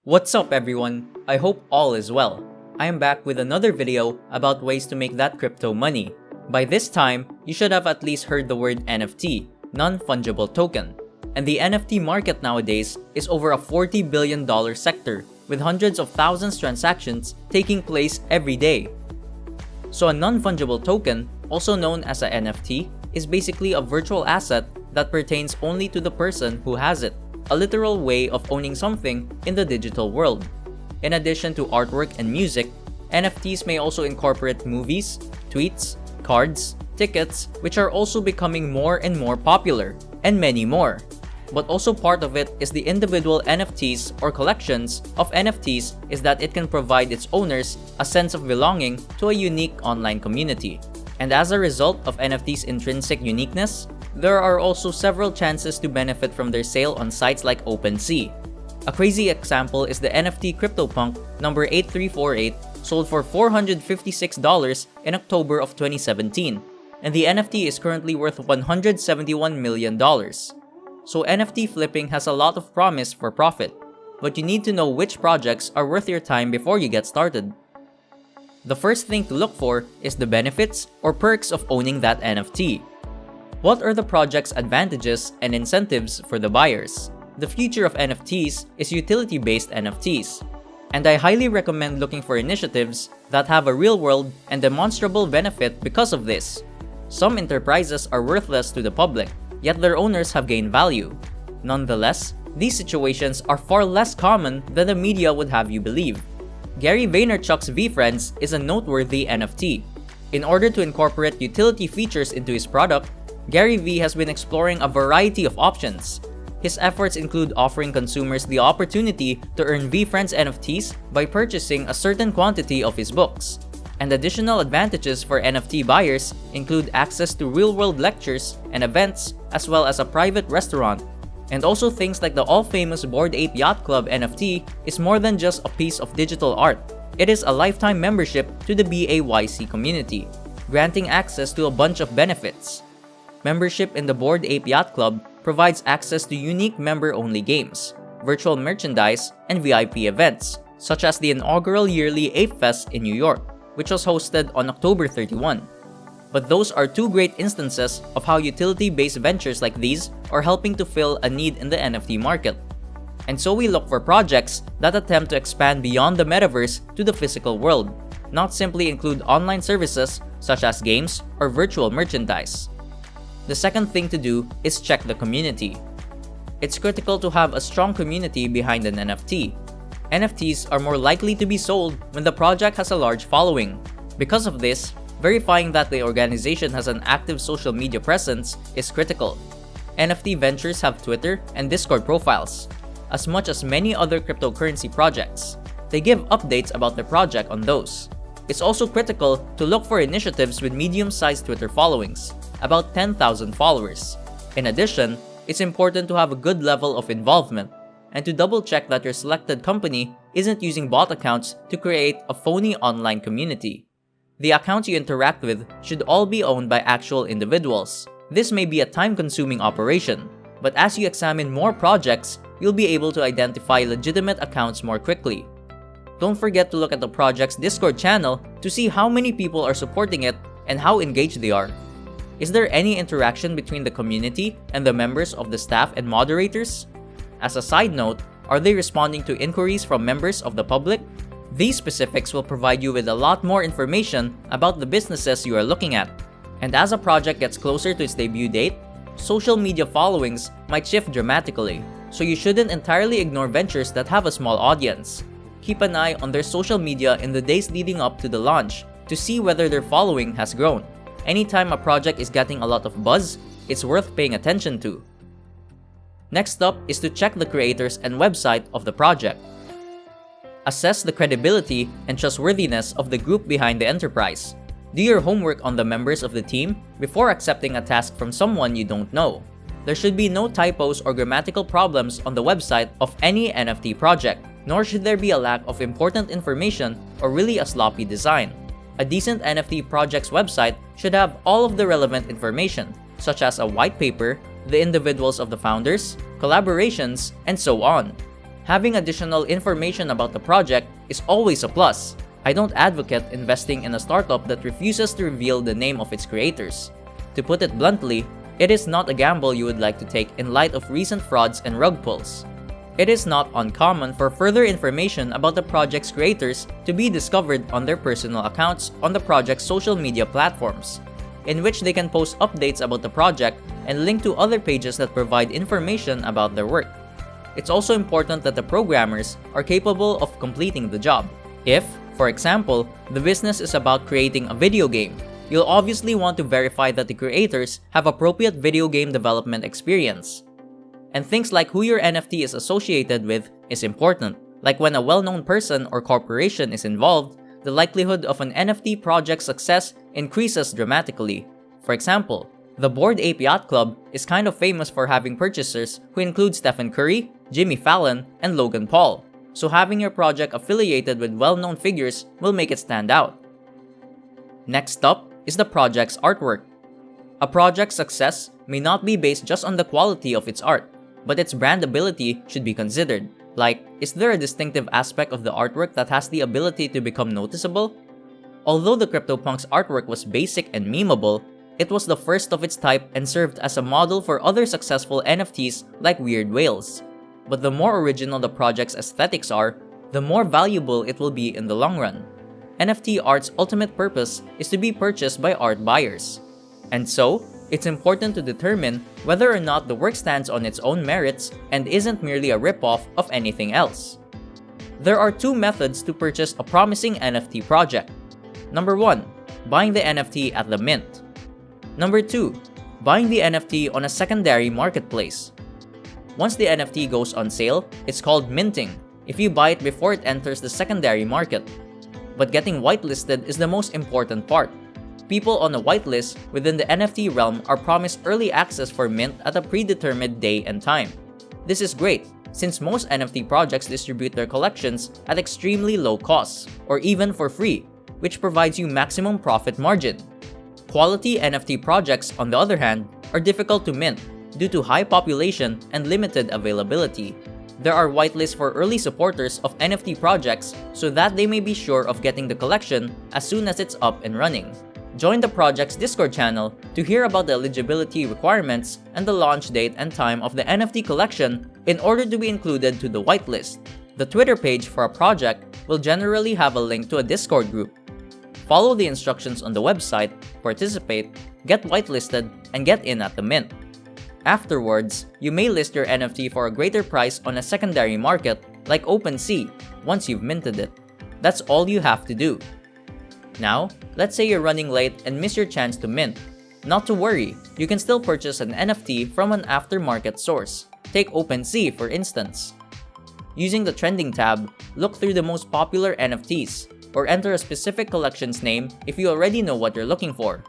What's up everyone? I hope all is well. I am back with another video about ways to make that crypto money. By this time, you should have at least heard the word NFT, non-fungible token. And the NFT market nowadays is over a $40 billion sector with hundreds of thousands transactions taking place every day. So a non-fungible token, also known as a NFT, is basically a virtual asset that pertains only to the person who has it. A literal way of owning something in the digital world. In addition to artwork and music, NFTs may also incorporate movies, tweets, cards, tickets, which are also becoming more and more popular, and many more. But also part of it is the individual NFTs or collections of NFTs is that it can provide its owners a sense of belonging to a unique online community. And as a result of NFTs' intrinsic uniqueness, there are also several chances to benefit from their sale on sites like OpenSea. A crazy example is the NFT CryptoPunk number 8348 sold for $456 in October of 2017, and the NFT is currently worth $171 million. So NFT flipping has a lot of promise for profit, but you need to know which projects are worth your time before you get started. The first thing to look for is the benefits or perks of owning that NFT. What are the project's advantages and incentives for the buyers? The future of NFTs is utility-based NFTs, and I highly recommend looking for initiatives that have a real-world and demonstrable benefit because of this. Some enterprises are worthless to the public, yet their owners have gained value. Nonetheless, these situations are far less common than the media would have you believe. Gary Vaynerchuk's VFriends is a noteworthy NFT. In order to incorporate utility features into his product, Gary V has been exploring a variety of options. His efforts include offering consumers the opportunity to earn VFriends NFTs by purchasing a certain quantity of his books. And additional advantages for NFT buyers include access to real-world lectures and events, as well as a private restaurant. And also things like the all-famous Bored Ape Yacht Club NFT is more than just a piece of digital art. It is a lifetime membership to the BAYC community, granting access to a bunch of benefits. Membership in the Bored Ape Yacht Club provides access to unique member-only games, virtual merchandise, and VIP events, such as the inaugural yearly Ape Fest in New York, which was hosted on October 31. But those are two great instances of how utility-based ventures like these are helping to fill a need in the NFT market. And so we look for projects that attempt to expand beyond the metaverse to the physical world, not simply include online services such as games or virtual merchandise. The second thing to do is check the community. It's critical to have a strong community behind an NFT. NFTs are more likely to be sold when the project has a large following. Because of this, verifying that the organization has an active social media presence is critical. NFT ventures have Twitter and Discord profiles, as much as many other cryptocurrency projects. They give updates about their project on those. It's also critical to look for initiatives with medium-sized Twitter followings, about 10,000 followers. In addition, it's important to have a good level of involvement, and to double-check that your selected company isn't using bot accounts to create a phony online community. The accounts you interact with should all be owned by actual individuals. This may be a time-consuming operation, but as you examine more projects, you'll be able to identify legitimate accounts more quickly. Don't forget to look at the project's Discord channel to see how many people are supporting it and how engaged they are. Is there any interaction between the community and the members of the staff and moderators? As a side note, are they responding to inquiries from members of the public? These specifics will provide you with a lot more information about the businesses you are looking at. And as a project gets closer to its debut date, social media followings might shift dramatically, so you shouldn't entirely ignore ventures that have a small audience. Keep an eye on their social media in the days leading up to the launch to see whether their following has grown. Anytime a project is getting a lot of buzz, it's worth paying attention to. Next up is to check the creators and website of the project. Assess the credibility and trustworthiness of the group behind the enterprise. Do your homework on the members of the team before accepting a task from someone you don't know. There should be no typos or grammatical problems on the website of any NFT project, nor should there be a lack of important information or really a sloppy design. A decent NFT project's website should have all of the relevant information, such as a white paper, the individuals of the founders, collaborations, and so on. Having additional information about the project is always a plus. I don't advocate investing in a startup that refuses to reveal the name of its creators. To put it bluntly, it is not a gamble you would like to take in light of recent frauds and rug pulls. It is not uncommon for further information about the project's creators to be discovered on their personal accounts on the project's social media platforms, in which they can post updates about the project and link to other pages that provide information about their work. It's also important that the programmers are capable of completing the job. If, for example, the business is about creating a video game, you'll obviously want to verify that the creators have appropriate video game development experience. And things like who your NFT is associated with is important. Like when a well-known person or corporation is involved, the likelihood of an NFT project's success increases dramatically. For example, the Bored Ape Yacht Club is kind of famous for having purchasers who include Stephen Curry, Jimmy Fallon, and Logan Paul. So having your project affiliated with well-known figures will make it stand out. Next up is the project's artwork. A project's success may not be based just on the quality of its art, but its brandability should be considered. Like, is there a distinctive aspect of the artwork that has the ability to become noticeable? Although the CryptoPunks artwork was basic and memeable, it was the first of its type and served as a model for other successful NFTs like Weird Whales. But the more original the project's aesthetics are, the more valuable it will be in the long run. NFT art's ultimate purpose is to be purchased by art buyers. And so, it's important to determine whether or not the work stands on its own merits and isn't merely a ripoff of anything else. There are two methods to purchase a promising NFT project. Number 1, buying the NFT at the mint. Number 2, buying the NFT on a secondary marketplace. Once the NFT goes on sale, it's called minting if you buy it before it enters the secondary market. But getting whitelisted is the most important part. People on a whitelist within the NFT realm are promised early access for mint at a predetermined day and time. This is great, since most NFT projects distribute their collections at extremely low costs, or even for free, which provides you maximum profit margin. Quality NFT projects, on the other hand, are difficult to mint due to high population and limited availability. There are whitelists for early supporters of NFT projects so that they may be sure of getting the collection as soon as it's up and running. Join the project's Discord channel to hear about the eligibility requirements and the launch date and time of the NFT collection in order to be included to the whitelist. The Twitter page for a project will generally have a link to a Discord group. Follow the instructions on the website, participate, get whitelisted, and get in at the mint. Afterwards, you may list your NFT for a greater price on a secondary market like OpenSea once you've minted it. That's all you have to do. Now, let's say you're running late and miss your chance to mint. Not to worry, you can still purchase an NFT from an aftermarket source. Take OpenSea for instance. Using the Trending tab, look through the most popular NFTs, or enter a specific collection's name if you already know what you're looking for.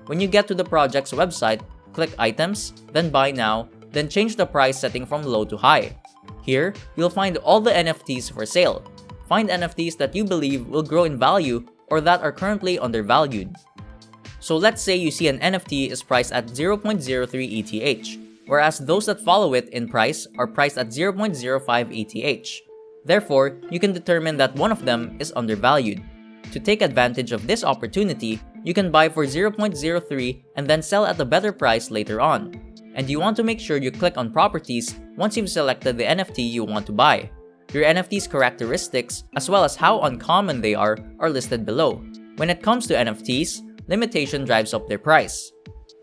When you get to the project's website, click Items, then Buy Now, then change the price setting from low to high. Here, you'll find all the NFTs for sale. Find NFTs that you believe will grow in value or that are currently undervalued. So let's say you see an NFT is priced at 0.03 ETH, whereas those that follow it in price are priced at 0.05 ETH. Therefore, you can determine that one of them is undervalued. To take advantage of this opportunity, you can buy for 0.03 and then sell at a better price later on. And you want to make sure you click on Properties once you've selected the NFT you want to buy. Your NFT's characteristics, as well as how uncommon they are listed below. When it comes to NFTs, limitation drives up their price.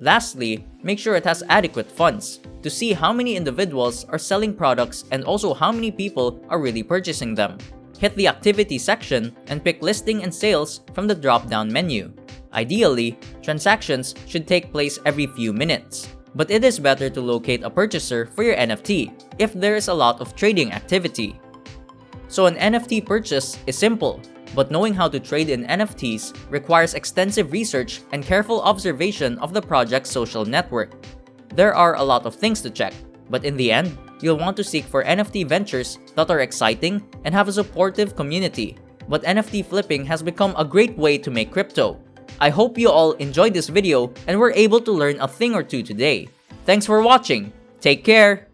Lastly, make sure it has adequate funds to see how many individuals are selling products and also how many people are really purchasing them. Hit the Activity section and pick Listing and Sales from the drop-down menu. Ideally, transactions should take place every few minutes, but it is better to locate a purchaser for your NFT if there is a lot of trading activity. So an NFT purchase is simple, but knowing how to trade in NFTs requires extensive research and careful observation of the project's social network. There are a lot of things to check, but in the end, you'll want to seek for NFT ventures that are exciting and have a supportive community. But NFT flipping has become a great way to make crypto. I hope you all enjoyed this video and were able to learn a thing or two today. Thanks for watching. Take care!